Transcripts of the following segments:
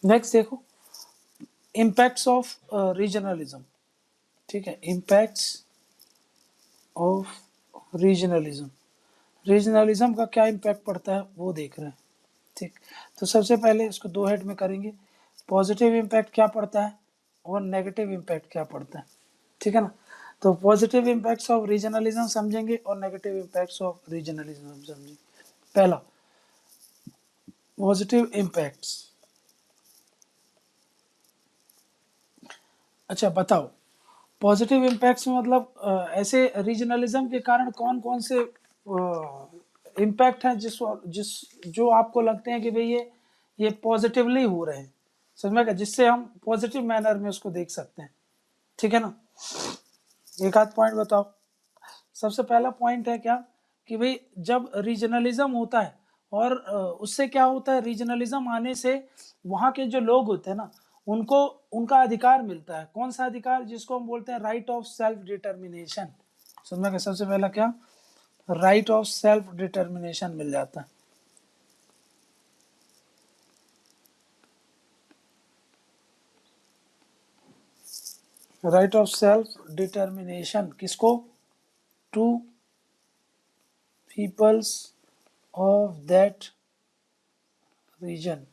Next देखो, impacts of regionalism. ठीक है, इम्पैक्ट्स ऑफ रीजनलिज्म। रीजनलिज्म का क्या इम्पैक्ट पड़ता है वो देख रहे हैं। ठीक, तो सबसे पहले इसको दो हेड में करेंगे, पॉजिटिव इम्पैक्ट क्या पड़ता है और नेगेटिव इम्पैक्ट क्या पड़ता है। ठीक है ना, तो पॉजिटिव इम्पैक्ट्स ऑफ रीजनलिज्म समझेंगे और नेगेटिव इम्पैक्ट्स ऑफ रीजनलिज्म समझेंगे। पहला, पॉजिटिव इम्पैक्ट्स। अच्छा बताओ, पॉजिटिव इम्पैक्ट्स में मतलब ऐसे रीजनलिज्म के कारण कौन कौन से इम्पैक्ट हैं जिस जो आपको लगते हैं कि भाई ये पॉजिटिवली हो रहे हैं, समझ में क्या, जिससे हम पॉजिटिव मैनर में उसको देख सकते हैं। ठीक है ना, एक आध पॉइंट बताओ। सबसे पहला पॉइंट है क्या कि भाई जब रीजनलिज्म होता है और उससे क्या होता है, रीजनलिज्म आने से वहाँ के जो लोग होते हैं ना उनको उनका अधिकार मिलता है। कौन सा अधिकार, जिसको हम बोलते हैं राइट ऑफ सेल्फ डिटर्मिनेशन। समझ में, सबसे पहला क्या, राइट ऑफ सेल्फ डिटर्मिनेशन मिल जाता है। राइट ऑफ सेल्फ डिटर्मिनेशन किसको, to peoples of that region.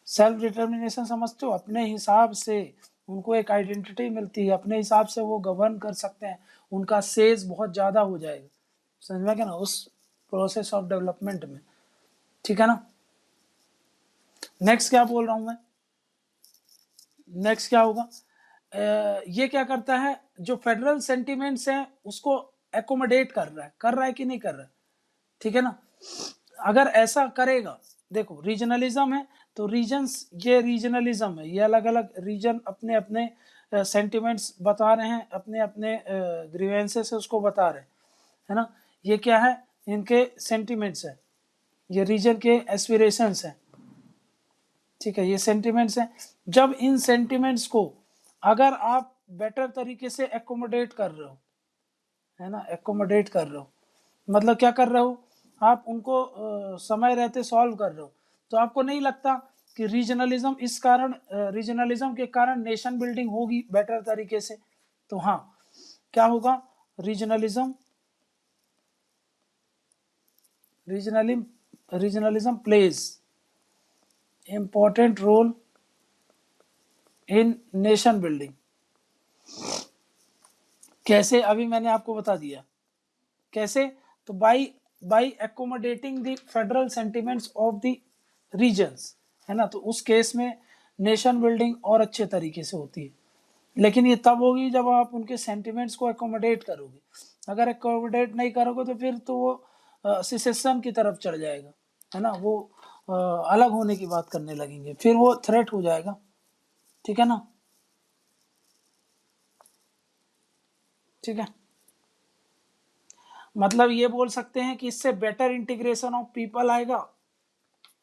Self determination समझते हो, अपने हिसाब से उनको एक आइडेंटिटी मिलती है, अपने हिसाब से वो गवर्न कर सकते हैं, उनका सेज बहुत ज्यादा हो जाएगा। समझ में क्या ना, उस प्रोसेस ऑफ डेवलपमेंट में। ठीक है ना, नेक्स्ट क्या बोल रहा हूं मैं, नेक्स्ट क्या होगा, ये क्या करता है, जो फेडरल सेंटिमेंट्स हैं उसको एकोमोडेट कर रहा है कि नहीं कर रहा है। ठीक है ना, अगर ऐसा करेगा, देखो रीजनलिज्म है तो रीजन्स, ये रीजनलिज्म है, ये अलग अलग रीजन अपने अपने सेंटिमेंट्स बता रहे हैं, अपने अपने ग्रीवेंसेस है उसको बता रहे हैं, है ना। ये क्या है, इनके सेंटिमेंट्स है, ये रीजन के एस्पिरेशंस हैं। ठीक है, ये सेंटिमेंट्स हैं। जब इन सेंटिमेंट्स को अगर आप बेटर तरीके से एकोमोडेट कर रहे हो, है ना, एकोमोडेट कर रहे हो मतलब क्या कर रहे हो, आप उनको समय रहते सॉल्व कर रहे हो, तो आपको नहीं लगता कि रीजनलिज्म इस कारण, रीजनलिज्म के कारण नेशन बिल्डिंग होगी बेटर तरीके से। तो हाँ, क्या होगा, regionalism regionalism plays important role in nation building. कैसे, अभी मैंने आपको बता दिया कैसे, तो by accommodating the federal sentiments of the regions, है ना, तो उस केस में नेशन बिल्डिंग और अच्छे तरीके से होती है। लेकिन ये तब होगी जब आप उनके सेंटिमेंट्स को एकोमोडेट करोगे। अगर एकोमोडेट नहीं करोगे तो फिर तो वो सिसेशन की तरफ चढ़ जाएगा, है ना, वो अलग होने की बात करने लगेंगे, फिर वो थ्रेट हो जाएगा। ठीक है ना, ठीक है, मतलब ये बोल सकते हैं कि इससे बेटर इंटीग्रेशन ऑफ पीपल आएगा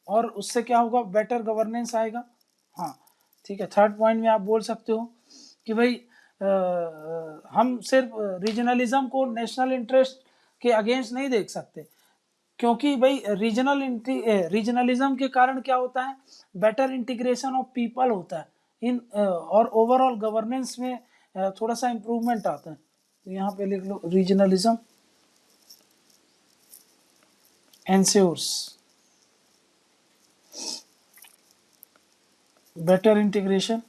और उससे क्या होगा, बेटर गवर्नेंस आएगा। हाँ ठीक है, थर्ड पॉइंट में आप बोल सकते हो कि भाई हम सिर्फ रीजनलिज्म को नेशनल इंटरेस्ट के अगेंस्ट नहीं देख सकते, क्योंकि भाई रीजनलिज्म के कारण क्या होता है, बेटर इंटीग्रेशन ऑफ पीपल होता है इन और ओवरऑल गवर्नेंस में थोड़ा सा इंप्रूवमेंट आता है। तो यहाँ पे लिख लो, regionalism ensures better integration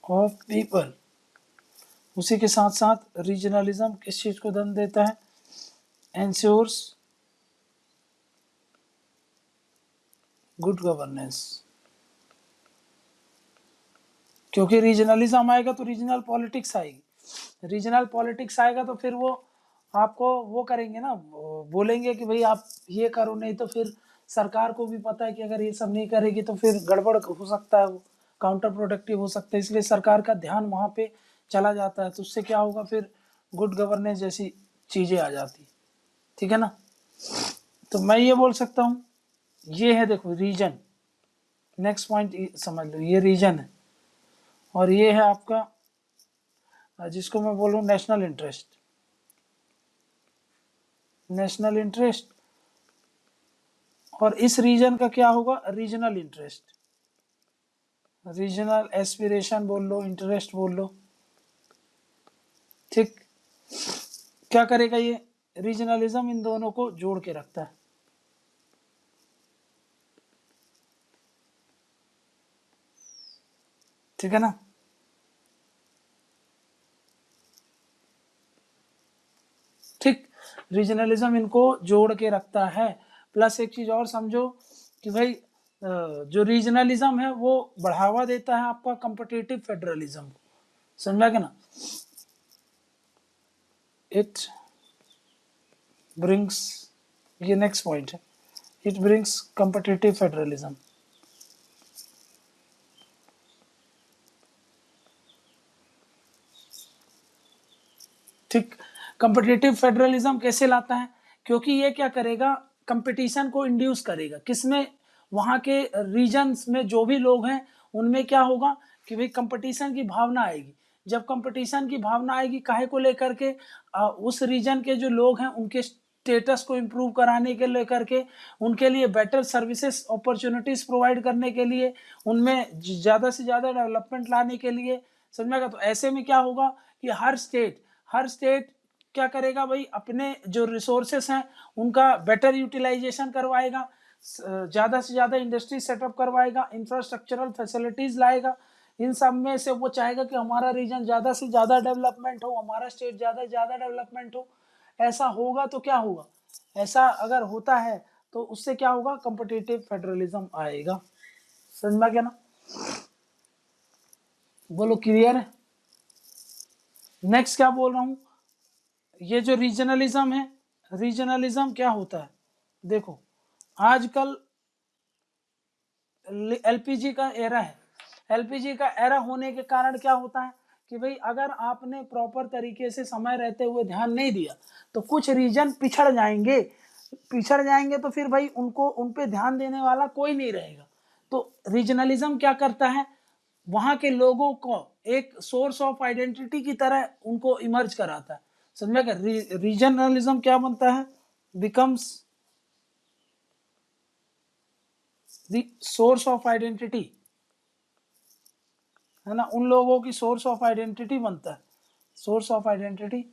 of people। उसी के साथ साथ रीजनलिज्म किस चीज को दम देता है, ensures गुड गवर्नेंस। क्योंकि रीजनलिज्म आएगा तो रीजनल पॉलिटिक्स आएगी, रीजनल पॉलिटिक्स आएगा तो फिर वो आपको वो करेंगे ना, बोलेंगे कि भाई आप ये करो, नहीं तो फिर सरकार को भी पता है कि अगर ये सब नहीं करेगी तो फिर गड़बड़ हो सकता है, वो काउंटर प्रोडक्टिव हो सकता है, इसलिए सरकार का ध्यान वहाँ पे चला जाता है। तो उससे क्या होगा, फिर गुड गवर्नेंस जैसी चीजें आ जाती। ठीक है ना, तो मैं ये बोल सकता हूँ, ये है देखो रीजन, नेक्स्ट पॉइंट समझ लो, ये रीजन है और ये है आपका जिसको मैं बोलूँ नेशनल इंटरेस्ट। नेशनल इंटरेस्ट, और इस रीजन का क्या होगा, रीजनल इंटरेस्ट, रीजनल एस्पिरेशन बोल लो, इंटरेस्ट बोल लो। ठीक, क्या करेगा ये, रीजनलिज्म इन दोनों को जोड़ के रखता है। ठीक है ना। ठीक, रीजनलिज्म इनको जोड़ के रखता है। प्लस एक चीज और समझो कि भाई जो रीजनलिज्म है वो बढ़ावा देता है आपका कॉम्पिटिटिव फेडरलिज्म को, समझा क्या ना। इट ब्रिंग्स, ये नेक्स्ट पॉइंट है, इट ब्रिंग्स कॉम्पिटिटिव फेडरलिज्म। ठीक, कॉम्पिटिटिव फेडरलिज्म कैसे लाता है, क्योंकि ये क्या करेगा, कंपटीशन को इंड्यूस करेगा, किसमें, वहां के रीजन्स में जो भी लोग हैं उनमें क्या होगा कि भाई कंपटीशन की भावना आएगी। जब कंपटीशन की भावना आएगी काहे को लेकर के, उस रीजन के जो लोग हैं उनके स्टेटस को इम्प्रूव कराने के लेकर के, उनके लिए बेटर सर्विसेज अपॉर्चुनिटीज प्रोवाइड करने के लिए, उनमें ज़्यादा से ज़्यादा डेवलपमेंट लाने के लिए, समझेगा। तो ऐसे में क्या होगा कि हर स्टेट क्या करेगा भाई, अपने जो रिसोर्सेस हैं उनका बेटर यूटिलाइजेशन करवाएगा, ज़्यादा से ज़्यादा इंडस्ट्री सेटअप करवाएगा, इंफ्रास्ट्रक्चरल फैसिलिटीज़ लाएगा। इन सब में से वो चाहेगा कि हमारा रीजन ज़्यादा से ज़्यादा डेवलपमेंट हो, हमारा स्टेट ज़्यादा से ज़्यादा डेवलपमेंट हो। ऐसा होगा तो क्या होगा, ऐसा अगर होता है तो उससे क्या होगा, कॉम्पिटिटिव फेडरलिज्म आएगा। समझ में क्या ना, बोलो क्लियर है। नेक्स्ट क्या बोल रहा हूं, ये जो रीजनलिज्म है, रीजनलिज्म क्या होता है, देखो आजकल एलपीजी का एरा है, एलपीजी का एरा होने के कारण क्या होता है कि भाई अगर आपने प्रॉपर तरीके से समय रहते हुए ध्यान नहीं दिया तो कुछ रीजन पिछड़ जाएंगे तो फिर भाई उनको उन पे ध्यान देने वाला कोई नहीं रहेगा। तो रीजनलिज्म क्या करता है, वहां के लोगों को एक सोर्स ऑफ आइडेंटिटी की तरह उनको इमर्ज कराता है, समझा क्या। रीजनलिज्म क्या बनता है, becomes the source of identity, है ना, उन लोगों की सोर्स ऑफ आइडेंटिटी बनता है, source of identity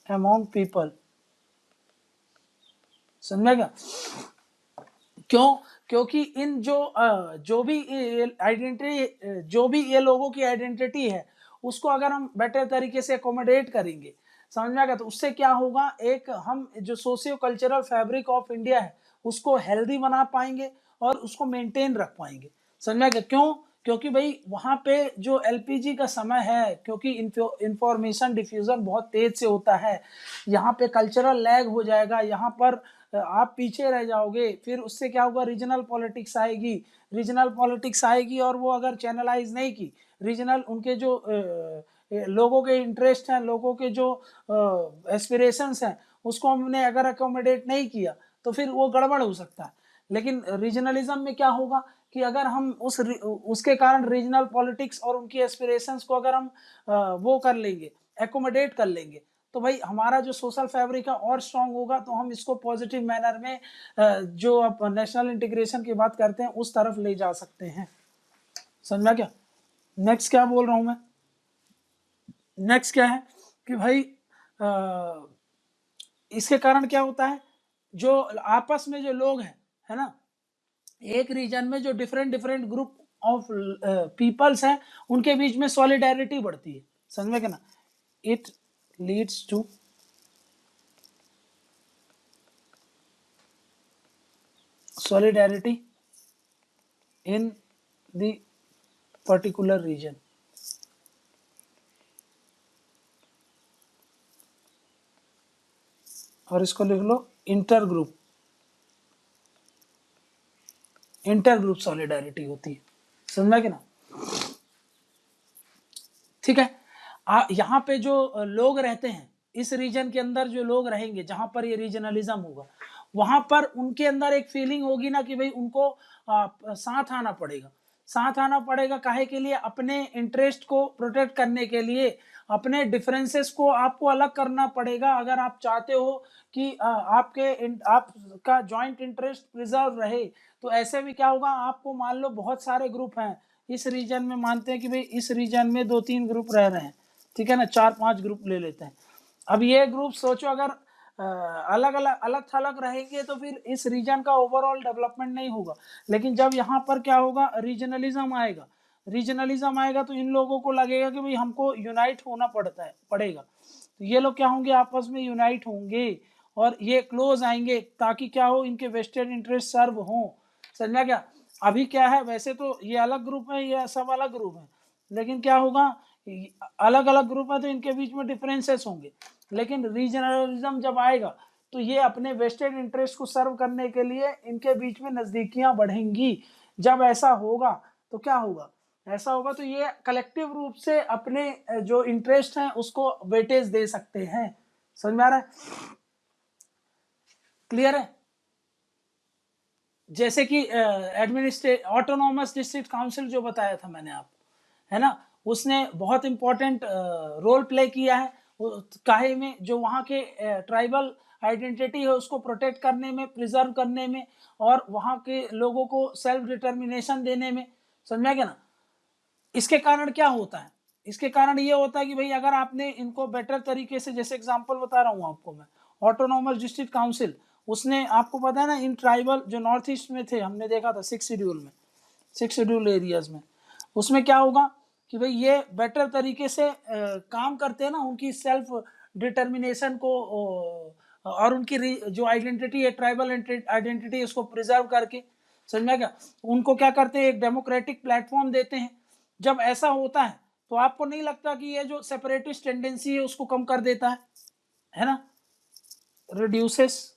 among people, समझेगा। क्यों, क्योंकि इन जो भी आइडेंटिटी, जो भी ये लोगों की आइडेंटिटी है उसको अगर हम बेटर तरीके से अकोमोडेट करेंगे, समझ में आएगा, तो उससे क्या होगा, एक हम जो socio cultural fabric of India है उसको हेल्दी बना पाएंगे और उसको मेंटेन रख पाएंगे, समझ में आएगा। क्यों, क्योंकि भाई वहां पे जो एलपीजी का समय है, क्योंकि इंफॉर्मेशन डिफ्यूजन बहुत तेज से होता है, यहाँ पे कल्चरल लैग हो जाएगा, यहाँ पर आप पीछे रह जाओगे, फिर उससे क्या होगा, रीजनल पॉलिटिक्स आएगी, रीजनल पॉलिटिक्स आएगी और वो अगर चैनलाइज नहीं की, रीजनल उनके जो लोगों के इंटरेस्ट हैं, लोगों के जो एस्पिरेशंस हैं उसको हमने अगर अकोमोडेट नहीं किया तो फिर वो गड़बड़ हो सकता है। लेकिन रीजनलिज्म में क्या होगा कि अगर हम उसके कारण रीजनल पॉलिटिक्स और उनकी एस्पिरेशंस को अगर हम वो कर लेंगे, एकोमोडेट कर लेंगे, तो भाई हमारा जो सोशल फैब्रिक है और स्ट्रांग होगा, तो हम इसको पॉजिटिव मैनर में जो आप नेशनल इंटीग्रेशन की बात करते हैं उस तरफ ले जा सकते हैं, समझ में क्या। नेक्स्ट क्या बोल रहा हूं मैं, नेक्स्ट क्या है कि भाई इसके कारण क्या होता है, जो आपस में जो लोग हैं, है ना, एक रीजन में जो different different group of peoples हैं उनके बीच में सॉलिडेरिटी बढ़ती है, समझ में क्या ना। It leads to solidarity in the particular region, और इसको लिख लो इंटर ग्रुप सॉलिडारिटी होती है, समझा कि ना। ठीक है, यहाँ पे जो लोग रहते हैं इस रीजन के अंदर, जो लोग रहेंगे जहां पर ये रीजनलिज्म होगा, वहां पर उनके अंदर एक फीलिंग होगी ना कि भाई उनको साथ आना पड़ेगा, साथ आना पड़ेगा। काहे के लिए? अपने इंटरेस्ट को प्रोटेक्ट करने के लिए, अपने डिफरेंसेस को आपको अलग करना पड़ेगा अगर आप चाहते हो कि आपका जॉइंट इंटरेस्ट प्रिजर्व रहे। तो ऐसे में क्या होगा, आपको मान लो बहुत सारे ग्रुप हैं इस रीजन में, मानते हैं कि भाई इस रीजन में 2-3 ग्रुप रह रहे हैं, ठीक है ना, 4-5 ग्रुप ले लेते हैं। अब ये ग्रुप सोचो अगर अलग थलग रहेंगे तो फिर इस रीजन का ओवरऑल डेवलपमेंट नहीं होगा। लेकिन जब यहाँ पर क्या होगा, रीजनलिज्म आएगा तो इन लोगों को लगेगा कि भाई हमको यूनाइट होना पड़ेगा। तो ये लोग क्या होंगे, आपस में यूनाइट होंगे और ये क्लोज आएंगे ताकि क्या हो, इनके वेस्टेड इंटरेस्ट सर्व हो। समझा क्या? अभी क्या है, वैसे तो ये अलग ग्रुप है, ये सब अलग ग्रुप है, लेकिन क्या होगा, अलग अलग ग्रुप है तो इनके बीच में डिफरेंसेस होंगे। लेकिन रीजनलिज्म जब आएगा तो ये अपने वेस्टेड इंटरेस्ट को सर्व करने के लिए इनके बीच में नजदीकियां बढ़ेंगी। जब ऐसा होगा तो क्या होगा, ऐसा होगा तो ये कलेक्टिव रूप से अपने जो इंटरेस्ट हैं उसको वेटेज दे सकते हैं। समझ में आ रहा है? क्लियर है? जैसे कि ऑटोनॉमस डिस्ट्रिक्ट काउंसिल जो बताया था मैंने आपको, है ना, उसने बहुत इंपॉर्टेंट रोल प्ले किया है काहे में, जो वहाँ के ट्राइबल आइडेंटिटी है उसको प्रोटेक्ट करने में, प्रिजर्व करने में, और वहाँ के लोगों को सेल्फ डिटर्मिनेशन देने में। समझा क्या ना? इसके कारण क्या होता है, इसके कारण ये होता है कि भाई अगर आपने इनको बेटर तरीके से, जैसे एग्जांपल बता रहा हूँ आपको मैं, ऑटोनॉमस डिस्ट्रिक्ट काउंसिल, उसने, आपको पता है ना, इन ट्राइबल जो नॉर्थ ईस्ट में थे, हमने देखा था 6 शेड्यूल में, 6 शेड्यूल एरियाज में, उसमें क्या होगा कि भाई ये बेटर तरीके से काम करते हैं ना, उनकी सेल्फ डिटर्मिनेशन को और उनकी जो आइडेंटिटी है, ट्राइबल आइडेंटिटी, उसको प्रिजर्व करके, समझ में क्या, उनको क्या करते हैं, एक डेमोक्रेटिक प्लेटफॉर्म देते हैं। जब ऐसा होता है तो आपको नहीं लगता कि ये जो सेपरेटिस्ट टेंडेंसी है उसको कम कर देता है ना, रिड्यूसेस।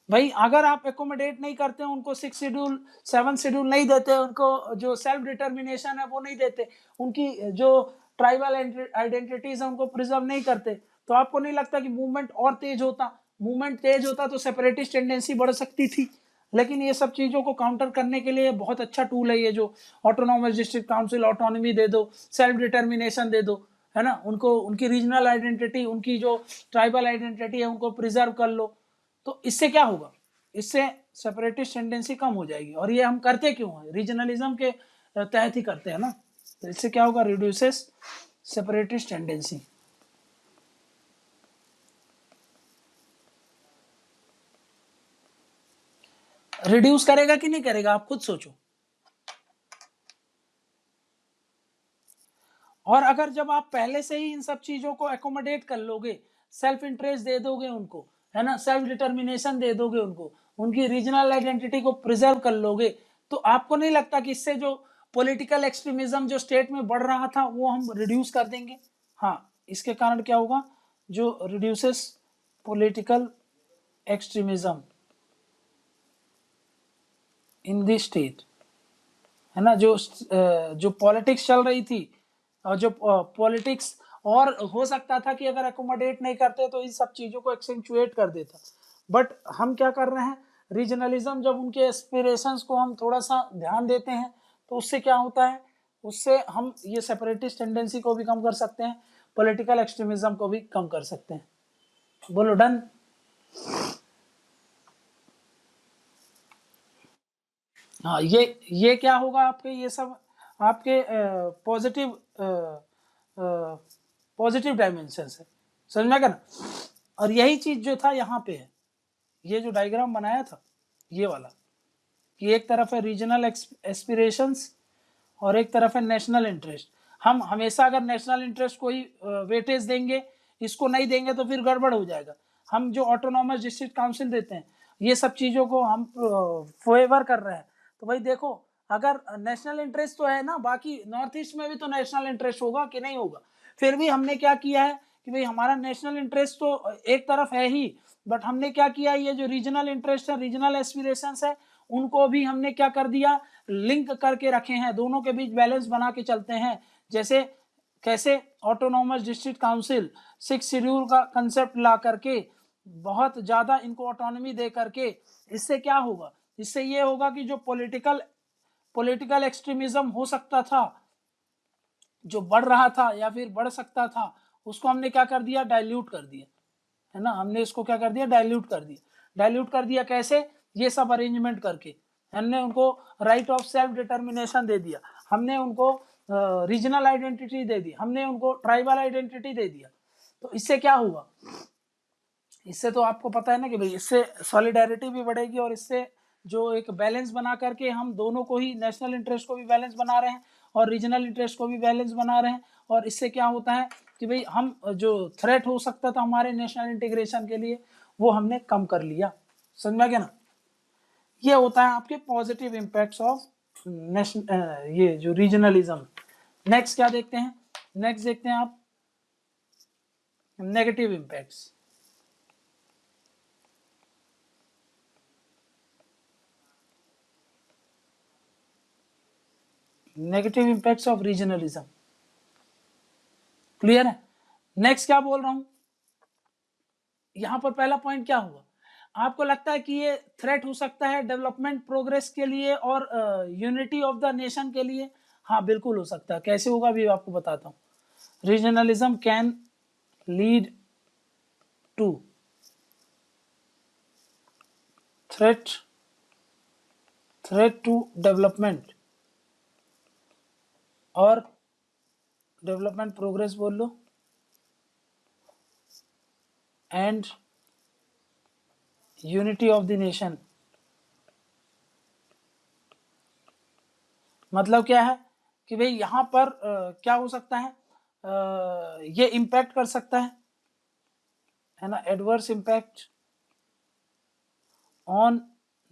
भाई अगर आप एकोमोडेट नहीं करते उनको, 6 शेड्यूल 7 शेड्यूल नहीं देते उनको, जो सेल्फ डिटर्मिनेशन है वो नहीं देते, उनकी जो ट्राइबल आइडेंटिटीज है उनको प्रिजर्व नहीं करते, तो आपको नहीं लगता कि मूवमेंट और तेज होता? मूवमेंट तेज होता तो सेपरेटिस्ट टेंडेंसी बढ़ सकती थी। लेकिन ये सब चीजों को काउंटर करने के लिए बहुत अच्छा टूल है ये जो ऑटोनॉमस डिस्ट्रिक्ट काउंसिल। ऑटोनॉमी दे दो, सेल्फ डिटर्मिनेशन दे दो, है ना, उनको उनकी रीजनल आइडेंटिटी, उनकी जो ट्राइबल आइडेंटिटी है उनको प्रिजर्व कर लो। तो इससे क्या होगा, इससे सेपरेटिस्ट टेंडेंसी कम हो जाएगी। और ये हम करते क्यों हैं, रीजनलिज्म के तहत ही करते हैं ना। तो इससे क्या होगा, रिड्यूसेस सेपरेटिस्ट टेंडेंसी। रिड्यूस करेगा कि नहीं करेगा, आप खुद सोचो। और अगर जब आप पहले से ही इन सब चीजों को एकोमोडेट कर लोगे, सेल्फ इंटरेस्ट दे दोगे उनको, है ना, सेल्फ डिटर्मिनेशन दे दोगे उनको, उनकी रीजनल आइडेंटिटी को प्रिजर्व कर लोगे, तो आपको नहीं लगता कि इससे जो पॉलिटिकल एक्सट्रीमिज्म जो स्टेट में बढ़ रहा था वो हम रिड्यूस कर देंगे? हाँ, इसके कारण क्या होगा, जो reduces political extremism in the state, है ना, जो पॉलिटिक्स चल रही थी, और जो पॉलिटिक्स, और हो सकता था कि अगर एकोमोडेट नहीं करते तो इन सब चीजों को एक्सेंचुएट कर देता। बट हम क्या कर रहे हैं, रीजनलिज्म, जब उनके एस्पिरेशंस को हम थोड़ा सा ध्यान देते हैं तो उससे क्या होता है, उससे हम ये सेपरेटिस्ट टेंडेंसी को भी कम कर सकते हैं, पॉलिटिकल एक्सट्रीमिज्म को भी कम कर सकते हैं। बोलो डन। हाँ, ये क्या होगा आपके, ये सब आपके पॉजिटिव डायमेंशन है, समझ में क्या ना। और यही चीज जो था यहाँ पे है, ये जो डायग्राम बनाया था ये वाला, कि एक तरफ है रीजनल एस्पिरेशंस और एक तरफ है नेशनल इंटरेस्ट। हम हमेशा अगर नेशनल इंटरेस्ट को ही वेटेज देंगे, इसको नहीं देंगे तो फिर गड़बड़ हो जाएगा। हम जो ऑटोनॉमस डिस्ट्रिक्ट काउंसिल देते हैं, ये सब चीज़ों को हम फेवर कर रहे हैं। तो भाई देखो, अगर नेशनल इंटरेस्ट तो है ना, बाकी नॉर्थ ईस्ट में भी तो नेशनल इंटरेस्ट होगा कि नहीं होगा। फिर भी हमने क्या किया है कि भाई हमारा नेशनल इंटरेस्ट तो एक तरफ है ही, बट हमने क्या किया, ये जो रीजनल इंटरेस्ट है, रीजनल एस्पिरेशंस है, उनको भी हमने क्या कर दिया, लिंक करके रखे हैं, दोनों के बीच बैलेंस बना के चलते हैं। जैसे कैसे, ऑटोनॉमस डिस्ट्रिक्ट काउंसिल 6 शेड्यूल का कंसेप्ट ला करके बहुत ज्यादा इनको ऑटोनॉमी दे करके, इससे क्या होगा, इससे ये होगा कि जो पॉलिटिकल पॉलिटिकल एक्सट्रीमिज्म हो सकता था, जो बढ़ रहा था या फिर बढ़ सकता था, उसको हमने क्या कर दिया, डाइल्यूट कर दिया, है ना। हमने इसको क्या कर दिया, डाइल्यूट कर दिया। डाइल्यूट कर दिया कैसे, ये सब अरेंजमेंट करके हमने उनको राइट ऑफ सेल्फ डिटर्मिनेशन दे दिया, हमने उनको रीजनल आइडेंटिटी दे दी, हमने उनको ट्राइबल आइडेंटिटी दे दिया। तो इससे क्या हुआ, इससे तो आपको पता है ना कि भाई इससे सॉलिडारिटी भी बढ़ेगी, और इससे जो एक बैलेंस बना करके हम दोनों को ही, नेशनल इंटरेस्ट को भी बैलेंस बना रहे हैं और रीजनल इंटरेस्ट को भी बैलेंस बना रहे हैं। और इससे क्या होता है कि भाई हम जो थ्रेट हो सकता था हमारे नेशनल इंटीग्रेशन के लिए, वो हमने कम कर लिया। समझ में गया ना। ये होता है आपके पॉजिटिव इम्पैक्ट्स ऑफ नेशनल, ये जो रीजनलिज्म। नेक्स्ट क्या देखते हैं, नेक्स्ट देखते हैं आप negative impacts. Negative impacts of regionalism, clear है। नेक्स्ट क्या बोल रहा हूं, यहां पर पहला पॉइंट क्या हुआ, आपको लगता है कि ये थ्रेट हो सकता है डेवलपमेंट प्रोग्रेस के लिए और यूनिटी ऑफ द नेशन के लिए। हाँ बिल्कुल हो सकता है, कैसे होगा भी आपको बताता हूं। Regionalism can lead to threat to development और डेवलपमेंट प्रोग्रेस बोल लो, and unity of the nation. मतलब क्या है कि भाई यहां पर क्या हो सकता है, ये इम्पैक्ट कर सकता है ना, adverse impact on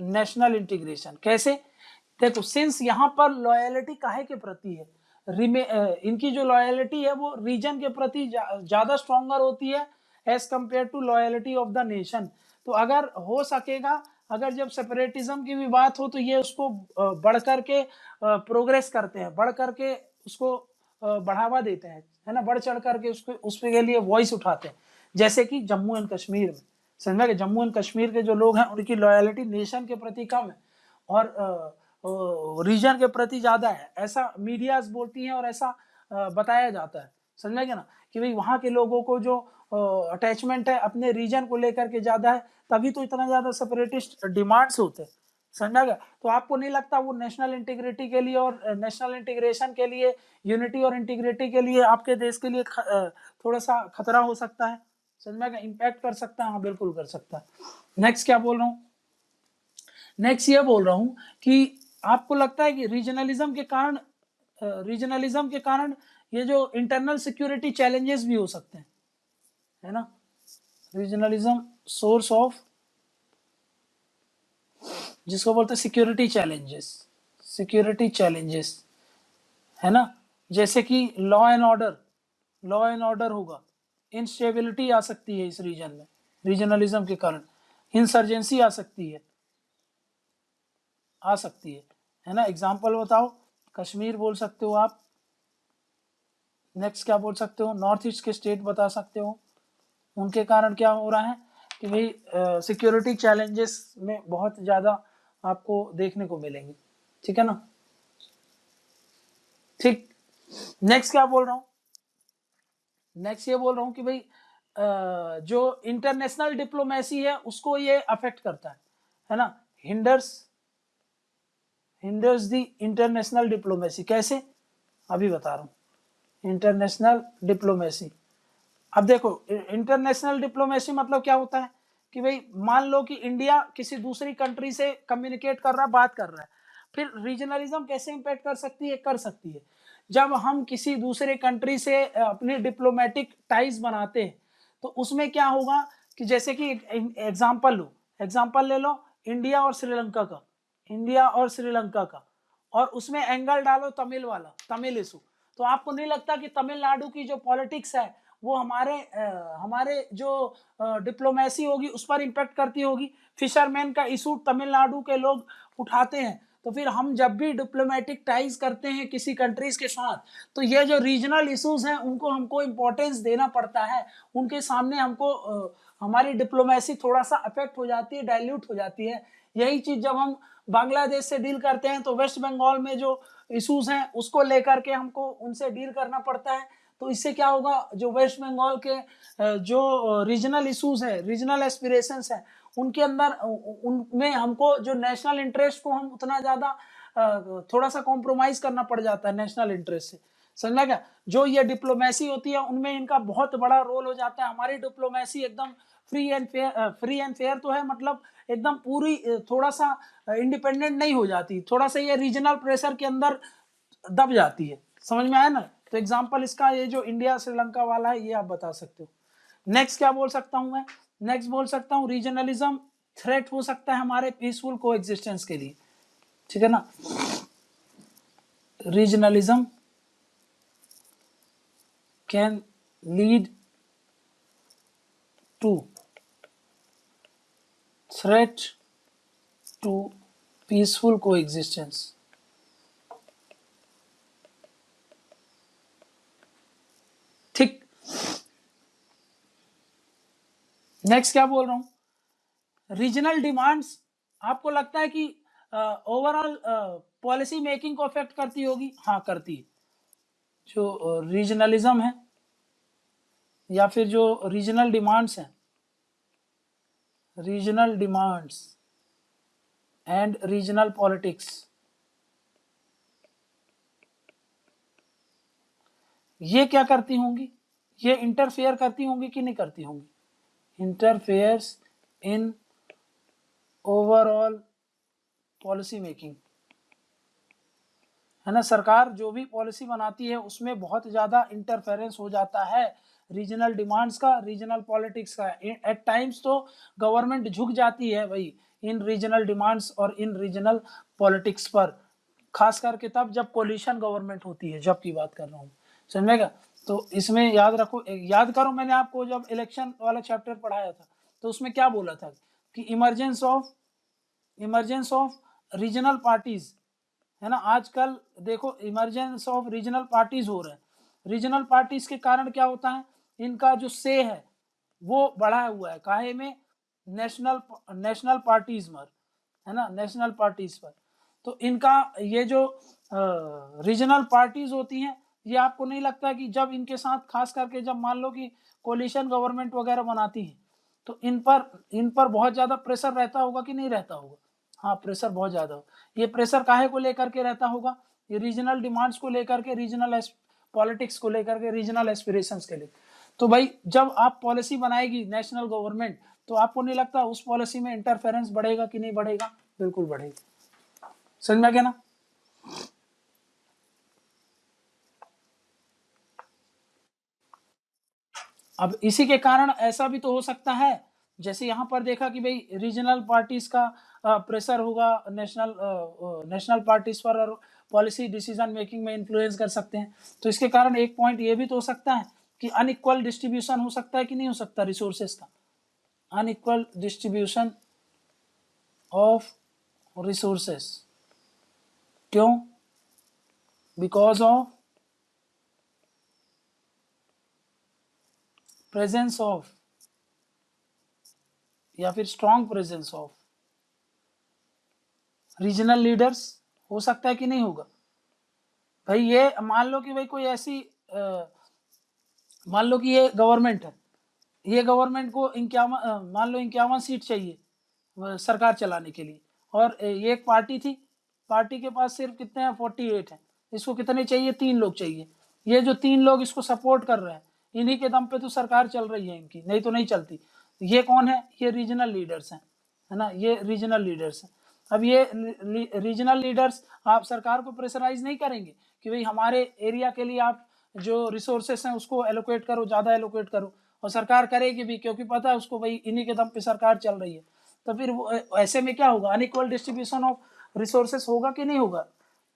national integration. कैसे, देखो सिंस यहां पर लॉयलिटी काहे के प्रति है, इनकी जो लॉयलिटी है वो रीजन के प्रति ज्यादा स्ट्रॉन्गर होती है as compared to loyalty of the nation. तो अगर हो सकेगा, अगर जब सेपरेटिज्म की भी बात हो तो ये उसको बढ़ करके प्रोग्रेस करते हैं, बढ़ करके उसको बढ़ावा देते हैं, है ना, बढ़ चढ़ करके उसको उसके लिए वॉइस उठाते हैं। जैसे कि जम्मू एंड कश्मीर में, समझा कि जम्मू एंड कश्मीर के जो लोग हैं उनकी लॉयलिटी नेशन के प्रति कम है और रीजन के प्रति ज्यादा है, ऐसा मीडियाज बोलती हैं और ऐसा बताया जाता है। समझा क्या ना, कि भाई वहाँ के लोगों को जो अटैचमेंट है अपने रीजन को लेकर के ज्यादा है, तभी तो इतना ज्यादा सेपरेटिस्ट डिमांड्स होते हैं। समझा गया। तो आपको नहीं लगता वो नेशनल इंटीग्रिटी के लिए और नेशनल इंटीग्रेशन के लिए, यूनिटी और इंटीग्रिटी के लिए आपके देश के लिए थोड़ा सा खतरा हो सकता है, समझ में गया, इम्पैक्ट कर सकता है। हाँ बिल्कुल कर सकता है। नेक्स्ट क्या बोल रहा हूँ, नेक्स्ट ये बोल रहा हूं कि आपको लगता है कि रीजनलिज्म के कारण ये जो इंटरनल सिक्योरिटी चैलेंजेस भी हो सकते हैं, है ना। रीजनलिज्म सोर्स ऑफ, जिसको बोलते हैं सिक्योरिटी चैलेंजेस, है ना। जैसे कि लॉ एंड ऑर्डर होगा, इंस्टेबिलिटी आ सकती है इस रीजन में, रीजनलिज्म के कारण इंसर्जेंसी आ सकती है ना। एग्जाम्पल बताओ, कश्मीर बोल सकते हो आप। नेक्स्ट क्या बोल सकते हो, नॉर्थ ईस्ट के स्टेट बता सकते हो, उनके कारण क्या हो रहा है कि भाई सिक्योरिटी चैलेंजेस में बहुत ज्यादा आपको देखने को मिलेंगे, ठीक है ना। ठीक, नेक्स्ट क्या बोल रहा हूं, नेक्स्ट ये बोल रहा हूं कि भाई जो इंटरनेशनल डिप्लोमेसी है उसको ये अफेक्ट करता है ना, हिंडर्स द इंटरनेशनल डिप्लोमेसी। कैसे, अभी बता रहा हूं। इंटरनेशनल डिप्लोमेसी, अब देखो इंटरनेशनल डिप्लोमेसी मतलब क्या होता है कि भाई मान लो कि इंडिया किसी दूसरी कंट्री से कम्युनिकेट कर रहा है, बात कर रहा है, फिर रीजनलिज्म कैसे इंपैक्ट कर सकती है, कर सकती है जब हम किसी दूसरे कंट्री से अपनी डिप्लोमेटिक टाइज बनाते हैं, तो उसमें क्या होगा कि जैसे कि एग्जाम्पल ले लो इंडिया और श्रीलंका का, और उसमें एंगल डालो तमिल इशू। तो आपको नहीं लगता कि तमिलनाडु की जो पॉलिटिक्स है वो हमारे जो डिप्लोमेसी होगी उस पर इम्पैक्ट करती होगी। फिशरमैन का इशू तमिलनाडु के लोग उठाते हैं, तो फिर हम जब भी डिप्लोमेटिक टाइज करते हैं किसी कंट्रीज के साथ, तो ये जो रीजनल इश्यूज हैं उनको हमको इम्पोर्टेंस देना पड़ता है, उनके सामने हमको हमारी डिप्लोमेसी थोड़ा सा अफेक्ट हो जाती है, डाइल्यूट हो जाती है। यही चीज जब हम बांग्लादेश से डील करते हैं तो वेस्ट बंगाल में जो इश्यूज हैं उसको लेकर के हमको उनसे डील करना पड़ता है। तो इससे क्या होगा, जो वेस्ट बंगाल के जो रीजनल इश्यूज है, रीजनल एस्पिरेशंस है, उनके अंदर उनमें हमको जो नेशनल इंटरेस्ट को हम उतना ज्यादा थोड़ा सा कॉम्प्रोमाइज करना पड़ जाता है नेशनल इंटरेस्ट से, समझा क्या। जो ये डिप्लोमेसी होती है उनमें इनका बहुत बड़ा रोल हो जाता है। हमारी डिप्लोमेसी एकदम फ्री एंड फेयर तो है, मतलब एकदम पूरी थोड़ा सा इंडिपेंडेंट नहीं हो जाती, थोड़ा सा ये रीजनल प्रेशर के अंदर दब जाती है, समझ में आया ना। तो एग्जांपल इसका ये जो इंडिया श्रीलंका वाला है ये आप बता सकते हो। नेक्स्ट क्या बोल सकता हूं मैं, नेक्स्ट बोल सकता हूं रीजनलिज्म थ्रेट हो सकता है हमारे पीसफुल कोएग्जिस्टेंस के लिए, ठीक है ना। Regionalism can lead to threat to peaceful coexistence। ठीक, नेक्स्ट क्या बोल रहा हूं, रीजनल डिमांड्स आपको लगता है कि ओवरऑल पॉलिसी मेकिंग को अफेक्ट करती होगी? हाँ करती है। जो रीजनलिज्म है या फिर जो रीजनल डिमांड्स हैं, regional demands and regional politics, ये क्या करती होंगी, ये इंटरफेयर करती होंगी कि नहीं करती होंगी? Interferes in overall policy making, है ना। सरकार जो भी पॉलिसी बनाती है उसमें बहुत ज़्यादा इंटरफेरेंस हो जाता है रीजनल डिमांड्स का, रीजनल पॉलिटिक्स का। एट टाइम्स तो गवर्नमेंट झुक जाती है भाई इन रीजनल डिमांड्स और इन रीजनल पॉलिटिक्स पर, खास करके तब जब कोलिशन गवर्नमेंट होती है, जब की बात कर रहा हूँ, समझेगा। तो इसमें याद रखो, याद करो, मैंने आपको जब इलेक्शन वाला चैप्टर पढ़ाया था तो उसमें क्या बोला था कि इमरजेंस ऑफ रीजनल पार्टीज, है ना। आजकल देखो इमरजेंस ऑफ रीजनल पार्टीज हो रहे हैं। रीजनल पार्टीज के कारण क्या होता है, इनका जो से है वो बढ़ा हुआ है, काहे में, नेशनल पार्टीज पर, है ना, नेशनल पार्टीज पर। तो इनका ये जो रीजनल पार्टीज होती हैं, ये आपको नहीं लगता कि जब इनके साथ खास करके जब मान लो कि कोलिशन गवर्नमेंट वगैरह बनाती है तो इन पर बहुत ज्यादा प्रेशर रहता होगा कि नहीं रहता होगा? हाँ प्रेशर बहुत ज्यादा हो। ये प्रेशर काहे को लेकर के रहता होगा? ये रीजनल डिमांड्स को लेकर के, रीजनल पॉलिटिक्स को लेकर के, रीजनल एस्पिरेशंस के लिए। तो भाई जब आप पॉलिसी बनाएगी नेशनल गवर्नमेंट तो आपको नहीं लगता उस पॉलिसी में इंटरफेरेंस बढ़ेगा कि नहीं बढ़ेगा? बिल्कुल बढ़ेगा, समझ में आ गया ना। अब इसी के कारण ऐसा भी तो हो सकता है, जैसे यहाँ पर देखा कि भाई रीजनल पार्टीज का प्रेशर होगा नेशनल पार्टीज पर और पॉलिसी डिसीजन मेकिंग में इन्फ्लुएंस कर सकते हैं। तो इसके कारण एक पॉइंट ये भी तो हो सकता है कि अनइक्वल डिस्ट्रीब्यूशन हो सकता है कि नहीं हो सकता रिसोर्सेस का, अनइक्वल डिस्ट्रीब्यूशन ऑफ रिसोर्सेस। क्यों? बिकॉज ऑफ प्रेजेंस ऑफ या फिर strong presence of regional leaders, हो सकता है कि नहीं होगा? भाई ये मान लो कि भाई कोई ऐसी मान लो कि ये गवर्नमेंट है, ये गवर्नमेंट को 51 मान लो 51 सीट चाहिए सरकार चलाने के लिए, और ये एक पार्टी थी, पार्टी के पास सिर्फ कितने हैं, 48 हैं। इसको कितने चाहिए? 3 लोग चाहिए। ये जो 3 लोग इसको सपोर्ट कर रहे हैं, इन्हीं के दम पे तो सरकार चल रही है इनकी, नहीं तो नहीं चलती। ये कौन है? ये रीजनल लीडर्स हैं, है ना, ये रीजनल लीडर्स हैं। अब ये रीजनल लीडर्स आप सरकार को प्रेशराइज नहीं करेंगे कि भाई हमारे एरिया के लिए आप जो रिसोर्सेस हैं उसको एलोकेट करो, ज़्यादा एलोकेट करो, और सरकार करेगी भी क्योंकि पता है उसको भाई इन्हीं के दम पे सरकार चल रही है। तो फिर ऐसे में क्या होगा? अनइक्वल डिस्ट्रीब्यूशन ऑफ रिसोर्सेस होगा कि नहीं होगा?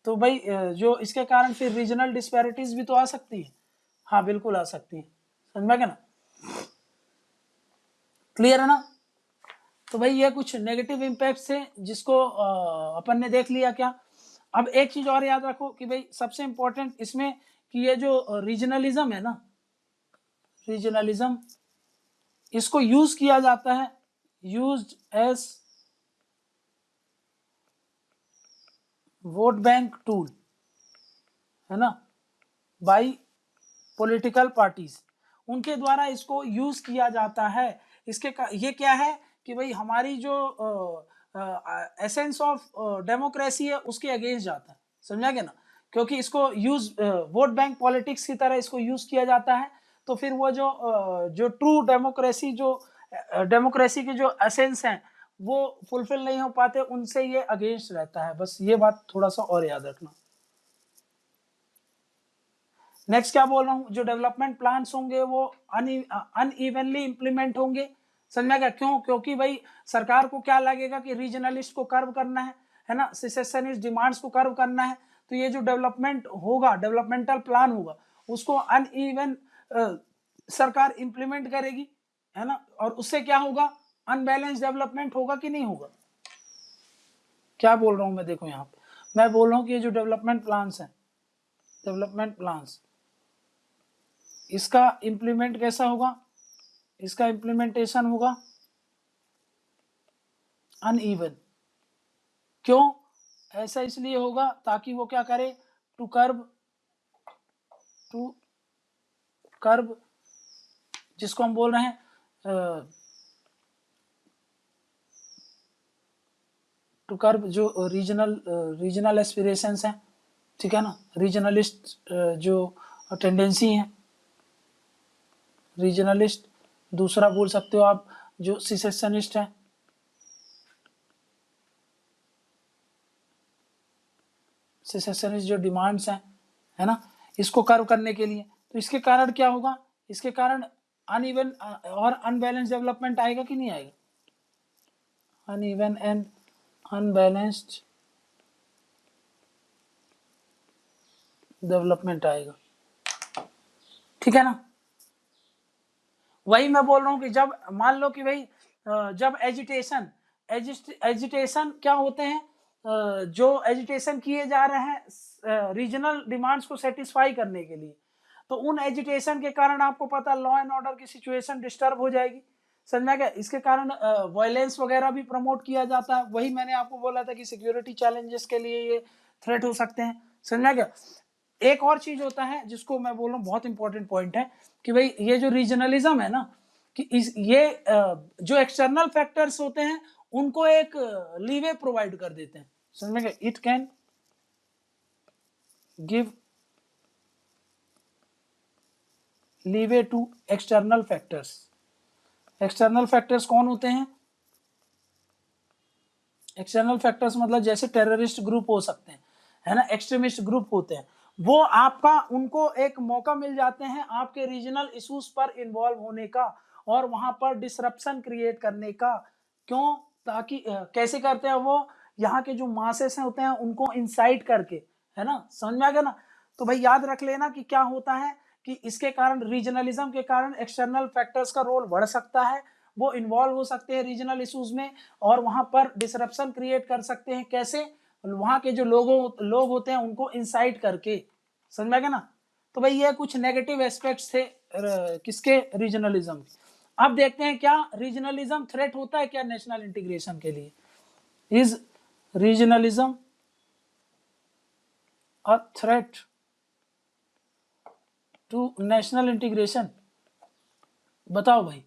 तो भाई जो इसके कारण फिर रीजनल डिस्पैरिटीज भी तो आ सकती है। हाँ बिल्कुल आ सकती है, समझ में क्या ना, क्लियर है ना। तो भाई ये कुछ नेगेटिव इम्पैक्ट थे जिसको अपन ने देख लिया क्या। अब एक चीज और याद रखो कि भाई सबसे इंपॉर्टेंट इसमें कि ये जो रीजनलिज्म है ना, रीजनलिज्म इसको यूज किया जाता है, used as vote bank tool, है ना, बाई पॉलिटिकल पार्टीज, उनके द्वारा इसको यूज किया जाता है। ये क्या है कि भाई हमारी जो एसेंस ऑफ डेमोक्रेसी है उसके अगेंस्ट जाता है, समझा गया ना, क्योंकि इसको यूज वोट बैंक पॉलिटिक्स की तरह इसको यूज किया जाता है। तो फिर वो जो ट्रू डेमोक्रेसी, जो डेमोक्रेसी के जो एसेंस हैं वो फुलफिल नहीं हो पाते, उनसे ये अगेंस्ट रहता है। बस ये बात थोड़ा सा और याद रखना। नेक्स्ट क्या बोल रहा हूँ, जो डेवलपमेंट प्लान्स होंगे वो अनइवनली इंप्लीमेंट होंगे, समझा क्या? क्यों? क्योंकि भाई सरकार को क्या लगेगा कि रीजनलिस्ट को कर्व करना है ना, सेसेशनिस्ट डिमांड्स को कर्व करना है, तो ये जो डेवलपमेंट होगा, डेवलपमेंटल प्लान होगा, उसको अनइवन सरकार इंप्लीमेंट करेगी, है ना, और उससे क्या होगा, अनबैलेंस डेवलपमेंट होगा कि नहीं होगा? क्या बोल रहा हूं मैं, देखो यहाँ पे मैं बोल रहा हूँ कि ये जो डेवलपमेंट प्लान्स हैं, डेवलपमेंट प्लान्स, इसका इंप्लीमेंट कैसा होगा, इसका इंप्लीमेंटेशन होगा अनइवन। क्यों ऐसा? इसलिए होगा ताकि वो क्या करे, टू कर्ब जिसको हम बोल रहे हैं टू कर्ब जो रीजनल एस्पिरेशंस हैं, ठीक है ना, रीजनलिस्ट जो टेंडेंसी है, रीजनलिस्ट, दूसरा बोल सकते हो आप जो सिसेशनिस्ट है, सिसेशनिस्ट जो डिमांड्स हैं, है ना, इसको कर्व करने के लिए। तो इसके कारण क्या होगा, इसके कारण अनइवन और अनबैलेंस डेवलपमेंट आएगा कि नहीं आएगा? अनइवन एंड अनबैलेंस्ड डेवलपमेंट आएगा, ठीक है ना। वही मैं बोल रहा हूं कि जब मान लो कि भाई जब एजिटेशन क्या होते हैं, जो एजिटेशन किए जा रहे हैं रीजनल डिमांड्स को सेटिस्फाई करने के लिए, तो उन एजिटेशन के कारण आपको पता लॉ एंड ऑर्डर की सिचुएशन डिस्टर्ब हो जाएगी, समझा क्या? इसके कारण वायलेंस वगैरह भी प्रमोट किया जाता है। वही मैंने आपको बोला था कि सिक्योरिटी चैलेंजेस के लिए ये थ्रेट हो सकते हैं, समझा क्या? एक और चीज होता है जिसको मैं बोल रहा हूँ, बहुत इंपॉर्टेंट पॉइंट है कि भाई ये जो रीजनलिज्म है ना, कि ये जो एक्सटर्नल फैक्टर्स होते हैं उनको एक लीवे प्रोवाइड कर देते हैं, समझ में? It can give leeway to external factors. External factors कौन होते हैं? एक्सटर्नल फैक्टर्स मतलब जैसे टेररिस्ट ग्रुप हो सकते हैं, है ना, एक्सट्रीमिस्ट ग्रुप होते हैं, वो आपका उनको एक मौका मिल जाते हैं आपके रीजनल इश्यूज पर इन्वॉल्व होने का और वहां पर डिसरप्शन क्रिएट करने का। क्यों? ताकि कैसे करते हैं वो, यहाँ के जो मासेस होते हैं उनको इंसाइट करके, है ना, समझ में आ गया ना। तो भाई याद रख लेना कि क्या होता है कि इसके कारण, रीजनलिज्म के कारण एक्सटर्नल फैक्टर्स का रोल बढ़ सकता है, वो इन्वॉल्व हो सकते हैं रीजनल इश्यूज में और वहां पर डिसरप्शन क्रिएट कर सकते हैं। कैसे? वहां के जो लोग होते हैं उनको इंसाइट करके, समझ में आ गया ना। तो भाई ये कुछ नेगेटिव एस्पेक्ट्स थे किसके, रीजनलिज्म के। अब देखते हैं क्या रीजनलिज्म थ्रेट होता है क्या नेशनल इंटीग्रेशन के लिए? Is regionalism a threat to national integration? बताओ भाई।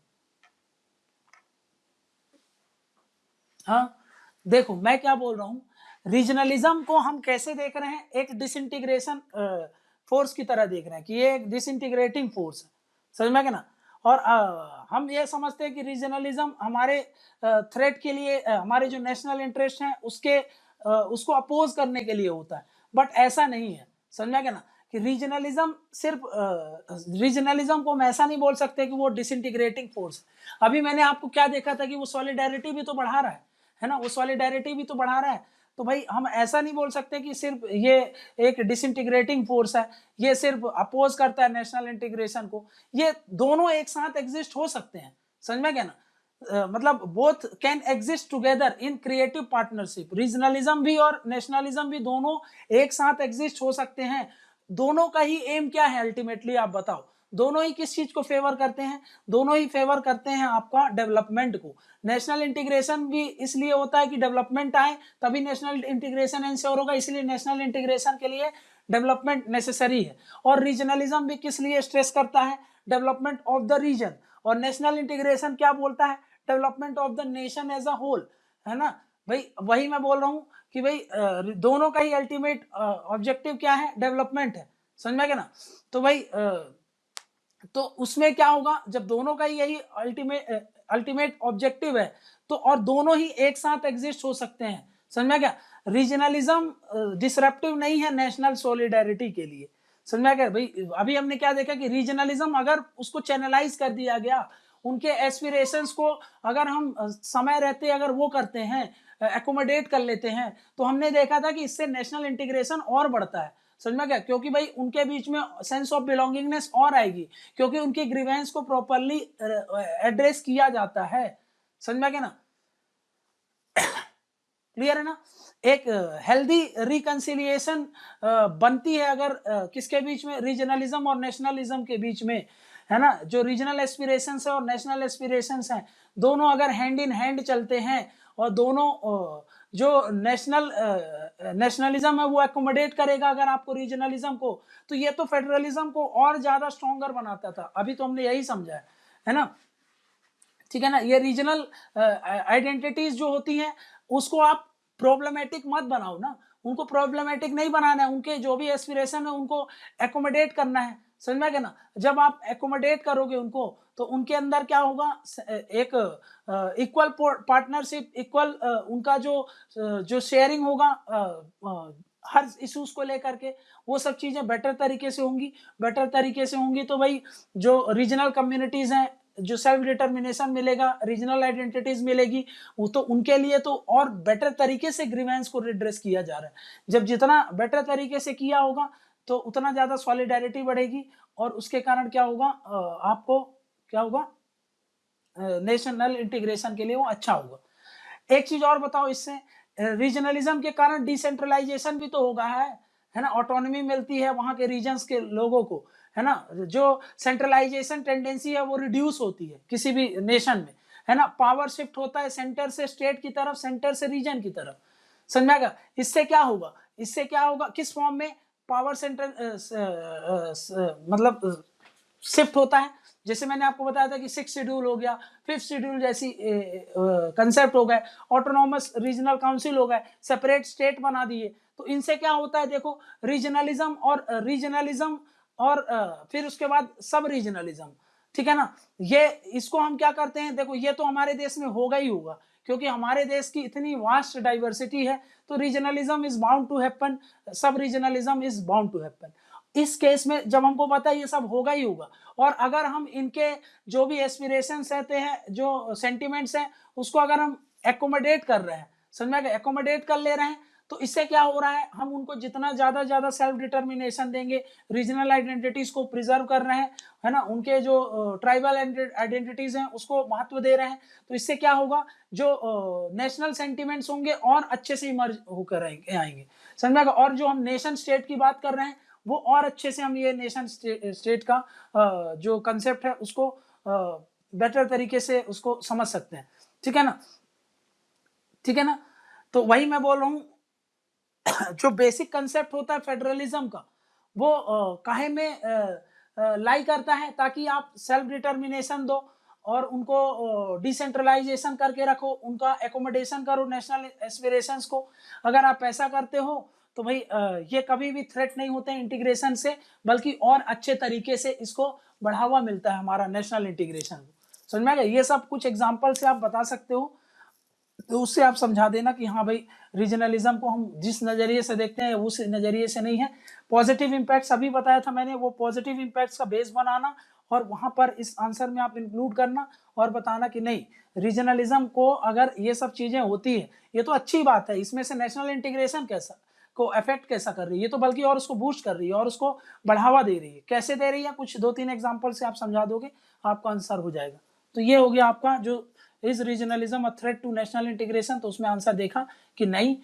हाँ देखो मैं क्या बोल रहा हूँ, रीजनलिज्म को हम कैसे देख रहे हैं, एक डिसइंटीग्रेशन फोर्स की तरह देख रहे हैं कि ये एक डिसइंटीग्रेटिंग फोर्स है, समझ में क्या ना। और हम ये समझते हैं कि रीजनलिज्म हमारे थ्रेट के लिए, हमारे जो नेशनल इंटरेस्ट हैं उसके उसको अपोज करने के लिए होता है, बट ऐसा नहीं है, समझा क्या ना, कि रीजनलिज्म सिर्फ रीजनलिज्म को हम ऐसा नहीं बोल सकते कि वो डिसइंटीग्रेटिंग फोर्स। अभी मैंने आपको क्या देखा था कि वो सॉलिडेरिटी भी तो बढ़ा रहा है ना, वो सॉलिडेरिटी भी तो बढ़ा रहा है। तो भाई हम ऐसा नहीं बोल सकते कि सिर्फ ये एक डिसइंटीग्रेटिंग फोर्स है, ये सिर्फ अपोज करता है नेशनल इंटीग्रेशन को। ये दोनों एक साथ एग्जिस्ट हो सकते हैं, समझ में क्या ना, मतलब both can exist together in creative partnership. Regionalism भी और नेशनलिज्म भी दोनों एक साथ एग्जिस्ट हो सकते हैं। दोनों का ही एम क्या है अल्टीमेटली, आप बताओ? दोनों ही किस चीज को फेवर करते हैं, दोनों ही फेवर करते हैं आपका डेवलपमेंट को। नेशनल इंटीग्रेशन भी इसलिए होता है कि डेवलपमेंट आए तभी नेशनल इंटीग्रेशन इंश्योर होगा, इसलिए नेशनल इंटीग्रेशन के लिए डेवलपमेंट नेसेसरी है। और रीजनलिज्म भी किस लिए स्ट्रेस करता है, डेवलपमेंट ऑफ द रीजन। और नेशनल इंटीग्रेशन क्या बोलता है, development of the nation as a whole, है ना भाई। वही मैं बोल रहा हूँ कि भाई दोनों का ही अल्टीमेट ऑब्जेक्टिव क्या है, डेवलपमेंट है, समझ में क्या ना। तो भाई तो उसमें क्या होगा, जब दोनों का ही यही अल्टीमेट ऑब्जेक्टिव है तो और दोनों ही एक साथ एग्जिस्ट हो सकते हैं, समझ में क्या। रीजनलिज्म डिसरप्टिव नहीं है नेशनल सॉलिडेरिटी के लिए, समझ में क्या भाई। अभी हमने क्या देखा कि रीजनलिज्म अगर उसको चैनलाइज कर दिया गया, उनके एस्पिरेशंस को अगर हम समय रहते अगर वो करते हैं, एकोमोडेट कर लेते हैं, तो हमने देखा था कि इससे नेशनल इंटीग्रेशन और बढ़ता है, समझ में क्या। क्योंकि भाई उनके बीच में सेंस ऑफ बिलोंगिंगनेस और आएगी, क्योंकि उनकी ग्रीवेंस को प्रॉपरली एड्रेस किया जाता है, समझ में क्या ना, क्लियर है ना। एक हेल्दी रिकंसिलिएशन बनती है अगर किसके बीच में, रीजनलिज्म और नेशनलिज्म के बीच में, है ना। जो रीजनल एस्पिरेशंस है और नेशनल एस्पिरेशंस हैं, दोनों अगर हैंड इन हैंड चलते हैं और दोनों जो नेशनलिज्म है वो एकोमोडेट करेगा अगर आपको रीजनलिज्म को, तो ये तो फेडरलिज्म को और ज्यादा स्ट्रॉन्गर बनाता था। अभी तो हमने यही समझा है ना, ठीक है ना। ये रीजनल आइडेंटिटीज जो होती हैं उसको आप प्रॉब्लमेटिक मत बनाओ ना, उनको प्रॉब्लमेटिक नहीं बनाना है, उनके जो भी एस्पिरेशन है उनको एकोमोडेट करना है, समझ में क्या ना। जब आप एकोमोडेट करोगे उनको तो उनके अंदर क्या होगा, एक इक्वल पार्टनरशिप, इक्वल उनका जो शेयरिंग होगा हर इश्यूज को लेकर के, वो सब चीजें बेटर तरीके से होंगी। बेटर तरीके से होंगी तो भाई जो रीजनल कम्युनिटीज हैं, जो सेल्फ डिटर्मिनेशन मिलेगा, रीजनल आइडेंटिटीज मिलेगी, वो तो उनके लिए तो और बेटर तरीके से ग्रीवेंस को रिड्रेस किया जा रहा है। जब जितना बेटर तरीके से किया होगा तो उतना ज्यादा सॉलिडारिटी बढ़ेगी और उसके कारण क्या होगा, आपको क्या होगा, नेशनल इंटीग्रेशन के लिए वो अच्छा होगा। एक चीज और बताओ, इससे रीजनलिज्म के कारण डिसेंट्रलाइजेशन भी तो होगा, है ना। ऑटोनॉमी मिलती है वहां के रीजन्स के लोगों को, है ना। जो सेंट्रलाइजेशन टेंडेंसी है वो रिड्यूस होती है किसी भी नेशन में, है ना। पावर शिफ्ट होता है सेंटर से स्टेट की तरफ, सेंटर से रीजन की तरफ, समझाएगा। इससे क्या होगा, इससे क्या होगा, किस फॉर्म में पावर सेंटर मतलब शिफ्ट होता है। जैसे मैंने आपको बताया था कि 6 शेड्यूल हो गया, 5th शेड्यूल जैसी कंसेप्ट हो गए, ऑटोनॉमस रीजनल काउंसिल हो गए, सेपरेट स्टेट बना दिए। तो इनसे क्या होता है, देखो रीजनलिज्म और फिर उसके बाद सब रीजनलिज्म, ठीक है ना। ये इसको हम क्या करते हैं, देखो ये तो हमारे देश में होगा ही होगा, क्योंकि हमारे देश की इतनी वास्ट डाइवर्सिटी है, तो regionalism is bound to happen, सब regionalism is bound to happen. इस केस में जब हमको पता है ये सब होगा ही होगा, और अगर हम इनके जो भी एस्पिरेशंस रहते हैं, जो सेंटिमेंट्स हैं, उसको अगर हम एकोमोडेट कर रहे हैं, समझ में, एकोमोडेट कर ले रहे हैं, तो इससे क्या हो रहा है, हम उनको जितना ज्यादा सेल्फ डिटर्मिनेशन देंगे, रीजनल आइडेंटिटीज को प्रिजर्व कर रहे हैं, है ना, उनके जो ट्राइबल आइडेंटिटीज हैं उसको महत्व दे रहे हैं, तो इससे क्या होगा, जो नेशनल सेंटिमेंट्स होंगे और अच्छे से इमर्ज होकर आएंगे, समझ में। और जो हम नेशन स्टेट की बात कर रहे हैं वो और अच्छे से हम ये नेशन स्टेट का जो कंसेप्ट है उसको बेटर तरीके से उसको समझ सकते हैं, ठीक है ना, ठीक है ना। तो वही मैं बोल रहा हूं, जो बेसिक कंसेप्ट होता है फेडरलिज्म का, वो काहे में लाई करता है, ताकि आप सेल्फ डिटर्मिनेशन दो और उनको डिसेंट्रलाइजेशन करके रखो, उनका एकोमोडेशन करो नेशनल एस्पिरेशंस को। अगर आप ऐसा करते हो तो भाई ये कभी भी थ्रेट नहीं होते इंटीग्रेशन से, बल्कि और अच्छे तरीके से इसको बढ़ावा मिलता है हमारा नेशनल इंटीग्रेशन। समझ में आ गया, ये सब कुछ एग्जाम्पल से आप बता सकते हो, तो उससे आप समझा देना कि हाँ भाई रीजनलिज्म को हम जिस नजरिए से देखते हैं उस नजरिए से नहीं है। पॉजिटिव इम्पैक्ट्स अभी बताया था मैंने, वो पॉजिटिव इम्पैक्ट्स का बेस बनाना और वहां पर इस आंसर में आप इंक्लूड करना और बताना कि नहीं, रीजनलिज्म को अगर ये सब चीजें होती है ये तो अच्छी बात है, इसमें से नेशनल इंटीग्रेशन कैसा को अफेक्ट कैसा कर रही है, ये तो बल्कि और उसको बूस्ट कर रही है और उसको बढ़ावा दे रही है। कैसे दे रही है, कुछ 2-3 एग्जाम्पल से आप समझा दोगे, आपका आंसर हो जाएगा। तो ये हो गया आपका जो is regionalism a threat to national integration, तो उसमें आंसर देखा कि नहीं,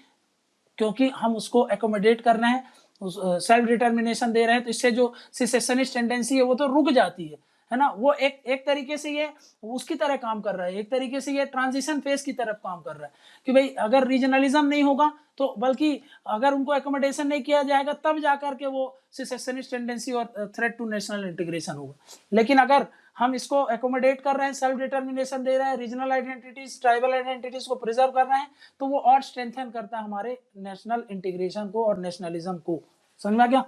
क्योंकि हम उसको एकोमोडेट कर रहे हैं, सेल्फ डिटर्मिनेशन दे रहे हैं, तो इससे जो सिसेशनिस्ट टेंडेंसी है वो तो रुक जाती है ना। वो एक तरीके से ये उसकी तरह काम कर रहा है, एक तरीके से ये ट्रांजिशन फेज की तरफ काम कर रहा है कि भाई अगर रीजनलिज्म नहीं होगा तो, बल्कि अगर उनको एकोमोडेशन नहीं किया जाएगा तब जाकर के वो सिसेशनिस्ट टेंडेंसी और थ्रेट टू नेशनल इंटीग्रेशन होगा। लेकिन अगर हम इसको एकोमोडेट कर रहे हैं, सेल्फ डिटर्मिनेशन दे रहे हैं, रीजनल आइडेंटिटीज, ट्राइबल आइडेंटिटीज को प्रिजर्व कर रहे हैं, तो वो और स्ट्रेंथन करता है हमारे नेशनल इंटीग्रेशन को और नेशनलिज्म को। समझ में आ गया?